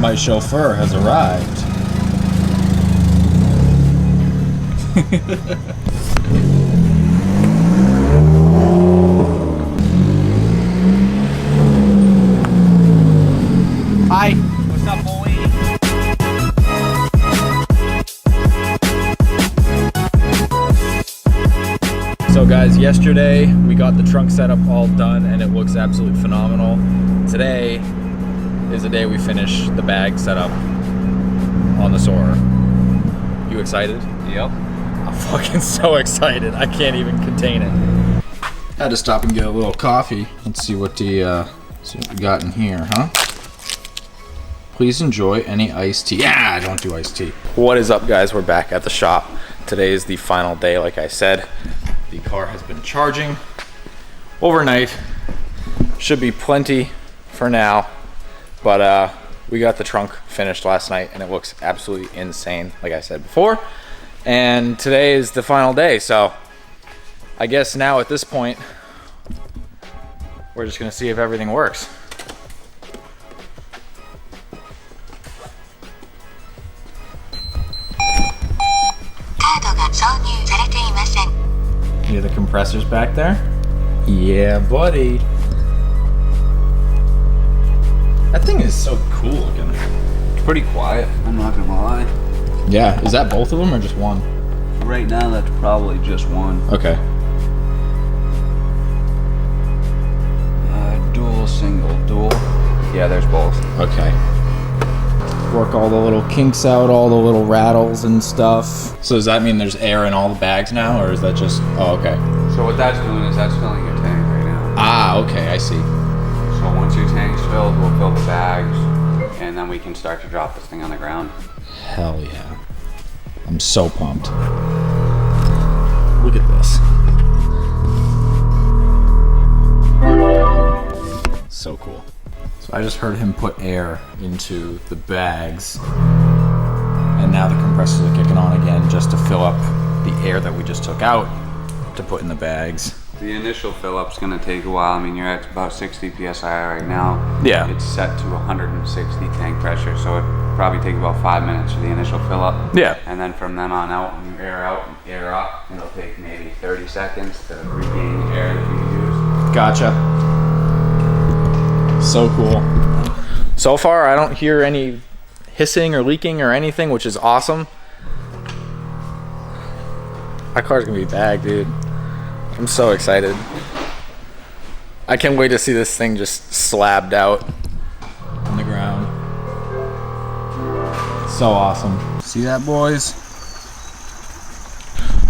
My chauffeur has arrived. Hi. What's up, boy? So guys, yesterday we got the trunk setup all done and it looks absolutely phenomenal. Today is the day we finish the bag setup on the Soarer. You excited? Yep. I'm fucking so excited. I can't even contain it. Had to stop and get a little coffee. Let's see what we got in here, huh? Please enjoy any iced tea. Yeah, I don't do iced tea. What is up, guys? We're back at the shop. Today is the final day, like I said. The car has been charging overnight. Should be plenty for now, but we got the trunk finished last night and it looks absolutely insane, like I said before. And today is the final day, so I guess now at this point, we're just gonna see if everything works. Hear the compressors back there? Yeah, buddy. That thing is so cool looking. It's pretty quiet, I'm not gonna lie. Yeah, is that both of them or just one? Right now, that's probably just one. Okay. Dual, single, dual. Yeah, there's both. Okay. Work all the little kinks out, all the little rattles and stuff. So does that mean there's air in all the bags now, or is that just, oh, okay. So what that's doing is that's filling your tank right now. Ah, okay, I see. So once your tank's filled, we'll fill the bags, and then we can start to drop this thing on the ground. Hell yeah. I'm so pumped. Look at this. So cool. So I just heard him put air into the bags, and now the compressors are kicking on again just to fill up the air that we just took out to put in the bags. The initial fill up's gonna take a while. I mean, you're at about 60 PSI right now. Yeah. It's set to 160 tank pressure, so it probably take about 5 minutes for the initial fill up. Yeah. And then from then on out, when you air out, air up, it'll take maybe 30 seconds to regain the air that you used. Gotcha. So cool. So far, I don't hear any hissing or leaking or anything, which is awesome. My car's gonna be bagged, dude. I'm so excited. I can't wait to see this thing just slabbed out on the ground. So awesome. See that, boys?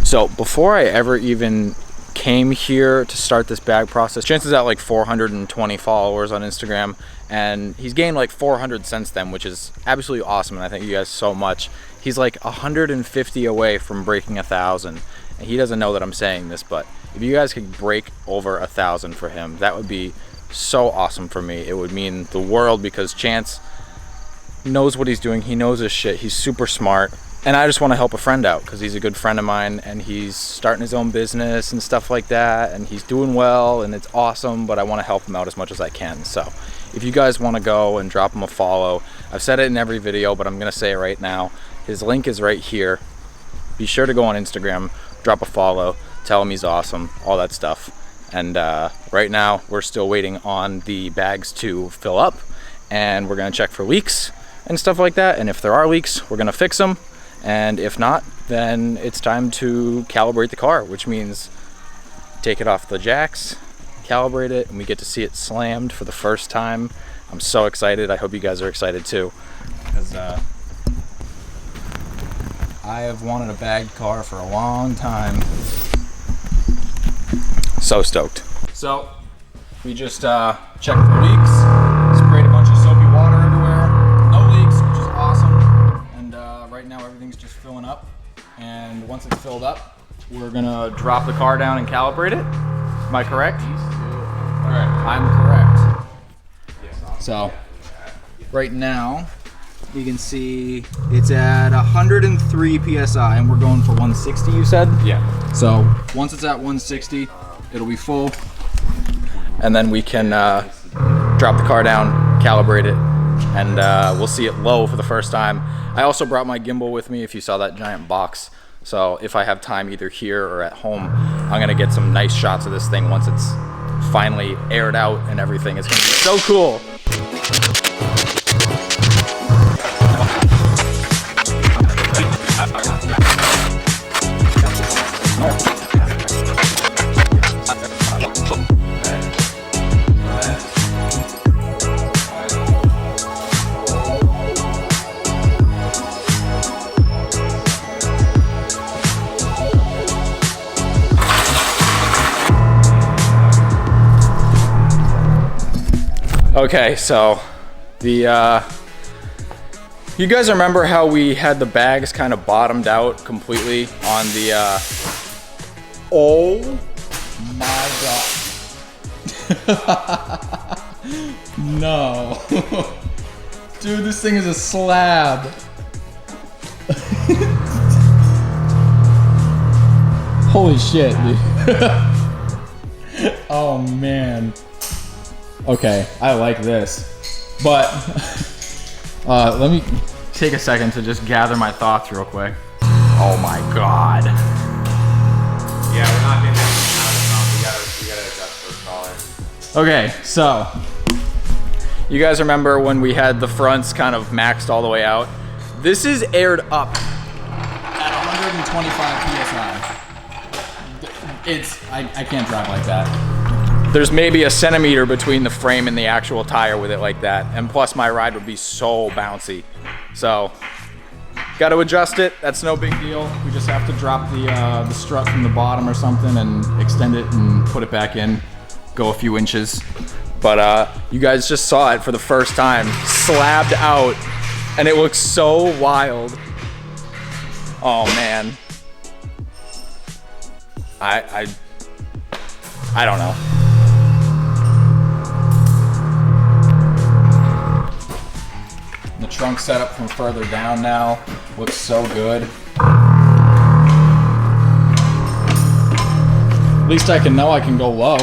So before I ever even came here to start this bag process, Chance is at like 420 followers on Instagram, and he's gained like 400 since then, which is absolutely awesome, and I thank you guys so much. He's like 150 away from breaking 1,000, and he doesn't know that I'm saying this, but if you guys could break over 1,000 for him, that would be so awesome for me. It would mean the world, because Chance knows what he's doing. He knows his shit. He's super smart. And I just want to help a friend out because he's a good friend of mine and he's starting his own business and stuff like that. And he's doing well and it's awesome, but I want to help him out as much as I can. So if you guys want to go and drop him a follow, I've said it in every video, but I'm going to say it right now. His link is right here. Be sure to go on Instagram, drop a follow, tell him he's awesome, all that stuff. And right now we're still waiting on the bags to fill up, and we're going to check for leaks and stuff like that. And if there are leaks, we're going to fix them. And if not, then it's time to calibrate the car, which means take it off the jacks, calibrate it, and we get to see it slammed for the first time. I'm so excited. I hope you guys are excited too, because I have wanted a bagged car for a long time. So stoked. So we just checked for leaks, sprayed a bunch of soapy water everywhere, no leaks, which is awesome. And right now everything's just filling up. And once it's filled up, we're gonna drop the car down and calibrate it. Am I correct? Correct. I'm correct. So right now you can see it's at 103 PSI and we're going for 160, you said? Yeah. So once it's at 160, it'll be full. And then we can drop the car down, calibrate it, and we'll see it low for the first time. I also brought my gimbal with me, if you saw that giant box. So if I have time either here or at home, I'm gonna get some nice shots of this thing once it's finally aired out and everything. It's gonna be so cool. Okay, so the you guys remember how we had the bags kind of bottomed out completely on the oh my god. No. Dude, this thing is a slab. Holy shit, dude. Oh man. Okay, I like this, but let me take a second to just gather my thoughts real quick. Oh my god. Yeah, we're not getting that out of the we gotta adjust for Soarer. Okay, so you guys remember when we had the fronts kind of maxed all the way out? This is aired up at 125 psi. I can't drive like that. There's maybe a centimeter between the frame and the actual tire with it like that. And plus my ride would be so bouncy. So, got to adjust it. That's no big deal. We just have to drop the strut from the bottom or something and extend it and put it back in. Go a few inches. But you guys just saw it for the first time. Slabbed out. And it looks so wild. Oh man. I don't know. The trunk setup from further down now looks so good. At least I know I can go low.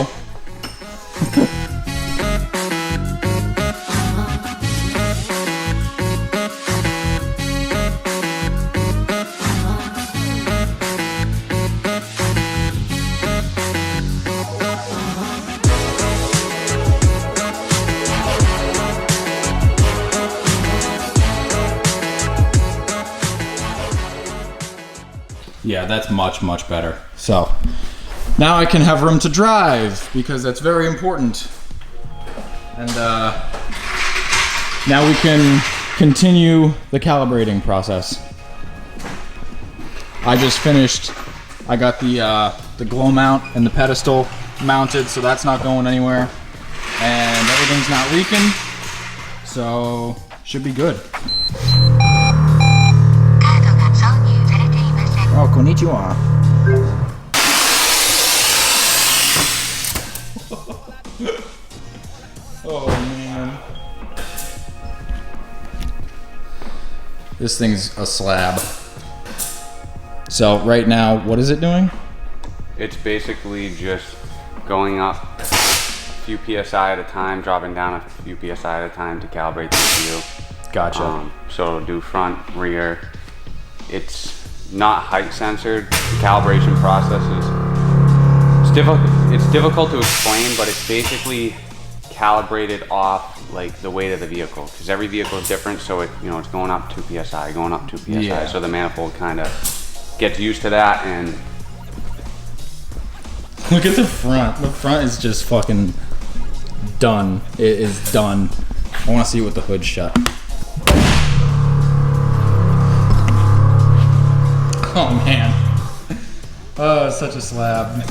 Yeah, that's much, much better. So now I can have room to drive because that's very important. And now we can continue the calibrating process. I just finished, I got the glow mount and the pedestal mounted, so that's not going anywhere. And everything's not leaking, so should be good. Oh, konnichiwa. Oh man. This thing's a slab. So right now, what is it doing? It's basically just going up a few PSI at a time, dropping down a few PSI at a time to calibrate the ECU. Gotcha. So it'll do front, rear. It's not height censored. The calibration process is it's difficult to explain, but it's basically calibrated off like the weight of the vehicle, because every vehicle is different. So it, you know, it's going up 2 psi, going up 2 psi. Yeah. So the manifold kind of gets used to that. And look at the front. The front is just fucking done. It is done. I want to see it with the hood shut. Oh man. Oh, it's such a slab.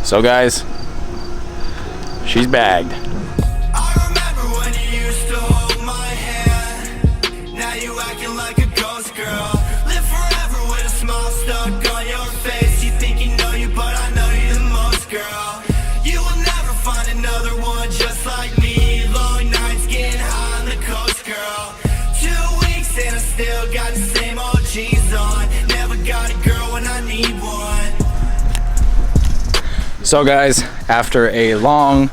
So guys, she's bagged. In a still got the same old cheese on. Never got a girl when I need one. So guys, after a long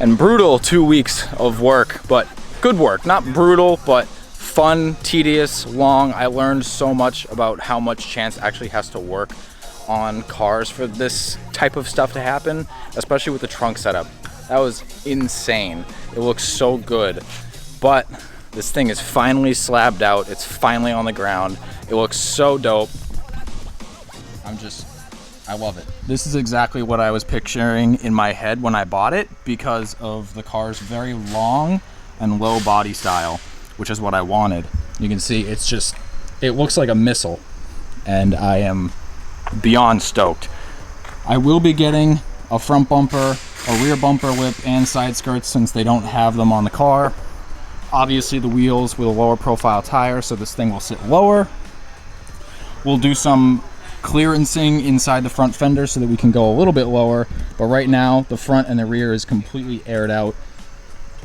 and brutal 2 weeks of work, but good work, not brutal, but fun, tedious, long, I learned so much about how much Chance actually has to work on cars for this type of stuff to happen, especially with the trunk setup. That was insane. It looks so good, but this thing is finally slabbed out. It's finally on the ground. It looks so dope. I love it. This is exactly what I was picturing in my head when I bought it because of the car's very long and low body style, which is what I wanted. You can see it looks like a missile, and I am beyond stoked. I will be getting a front bumper, a rear bumper lip, and side skirts since they don't have them on the car. Obviously the wheels with a lower profile tire, so this thing will sit lower. We'll do some clearancing inside the front fender so that we can go a little bit lower, but right now the front and the rear is completely aired out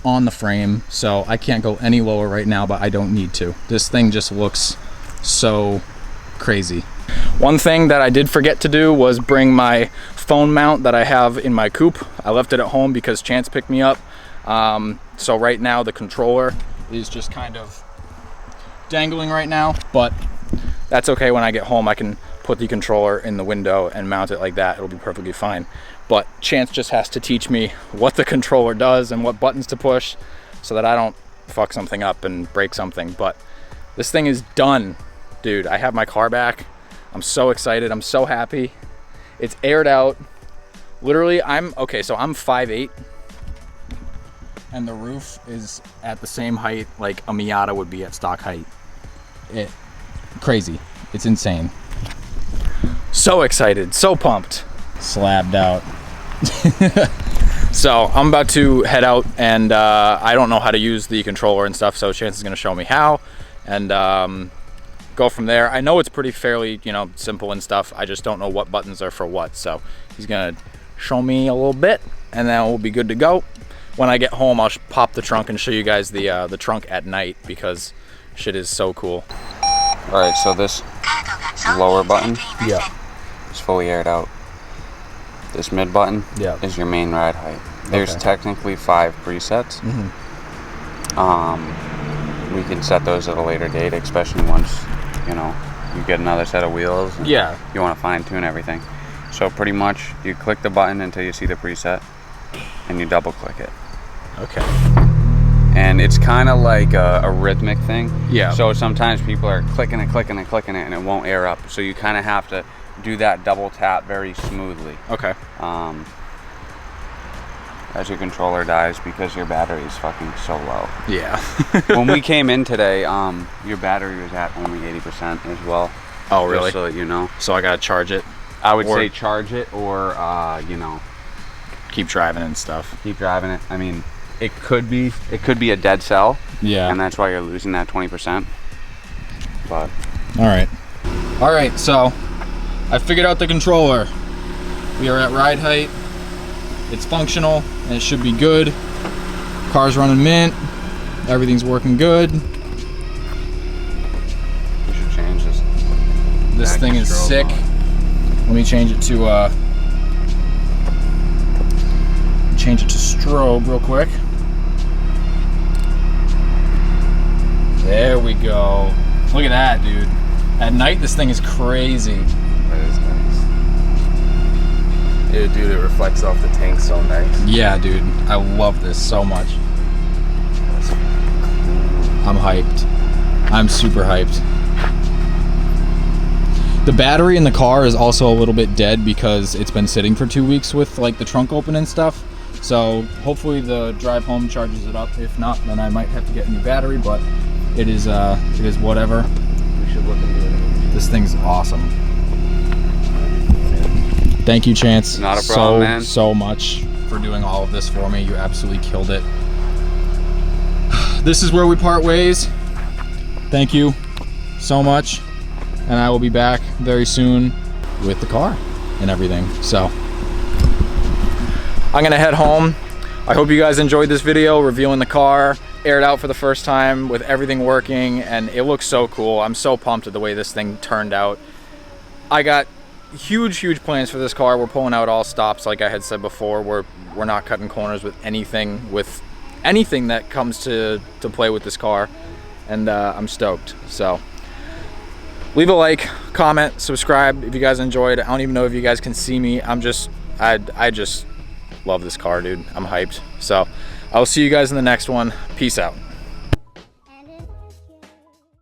on the frame, so I can't go any lower right now, but I don't need to. This thing just looks so crazy. One thing that I did forget to do was bring my phone mount that I have in my coupe. I left it at home because Chance picked me up. So right now the controller is just kind of dangling right now, but that's okay. When I get home I can put the controller in the window and mount it like that. It'll be perfectly fine. But Chance just has to teach me what the controller does and what buttons to push so that I don't fuck something up and break something. But this thing is done, dude. I have my car back. I'm so excited. I'm so happy. It's aired out. Literally, so I'm 5'8", and the roof is at the same height like a Miata would be at stock height. Crazy. It's insane. So excited, so pumped. Slabbed out. So I'm about to head out, and I don't know how to use the controller and stuff, so Chance is gonna show me how, and go from there. I know it's pretty fairly, simple and stuff. I just don't know what buttons are for what, so he's gonna show me a little bit, and then we'll be good to go. When I get home, I'll pop the trunk and show you guys the trunk at night because shit is so cool. All right, so this lower button, Yeah. is fully aired out. This mid button, Yeah. is your main ride height. There's Okay. technically 5 presets. We can set those at a later date, especially once you get another set of wheels. And Yeah. you want to fine tune everything. So pretty much, you click the button until you see the preset, and you double click it. Okay. And it's kind of like a rhythmic thing. Yeah. So sometimes people are clicking and clicking and clicking it, and it won't air up. So you kind of have to do that double tap very smoothly. Okay. As your controller dies because your battery is fucking so low. Yeah. When we came in today, your battery was at only 80% as well. Oh, really? Just so that you know. So I gotta charge it. I would say charge it or, Keep driving and stuff. keep driving it. I mean, it could be a dead cell. Yeah. And that's why you're losing that 20%. But All right. So I figured out the controller. We are at ride height. It's functional and it should be good. Car's running mint. Everything's working good. you should change this. This back thing is strobe sick. mode. Let me change it to strobe real quick. There we go. Look at that, dude. At night, this thing is crazy. That is nice. Yeah, dude, it reflects off the tank so nice. Yeah, dude. I love this so much. I'm hyped. I'm super hyped. The battery in the car is also a little bit dead because it's been sitting for 2 weeks with like the trunk open and stuff. So hopefully the drive home charges it up. If not, then I might have to get a new battery, but it is whatever. We should look into it. This thing's awesome. Thank you, Chance. Not a problem, man. So much for doing all of this for me. You absolutely killed it. This is where we part ways. Thank you so much. And I will be back very soon with the car and everything. So I'm gonna head home. I hope you guys enjoyed this video reviewing the car. aired out for the first time with everything working, and it looks so cool. I'm so pumped at the way this thing turned out. I got huge plans for this car. We're pulling out all stops, like I had said before. We're not cutting corners with anything that comes to play with this car, and I'm stoked. So leave a like, comment, subscribe if you guys enjoyed. I don't even know if you guys can see me. I just love this car, dude. I'm hyped. So I'll see you guys in the next one. Peace out.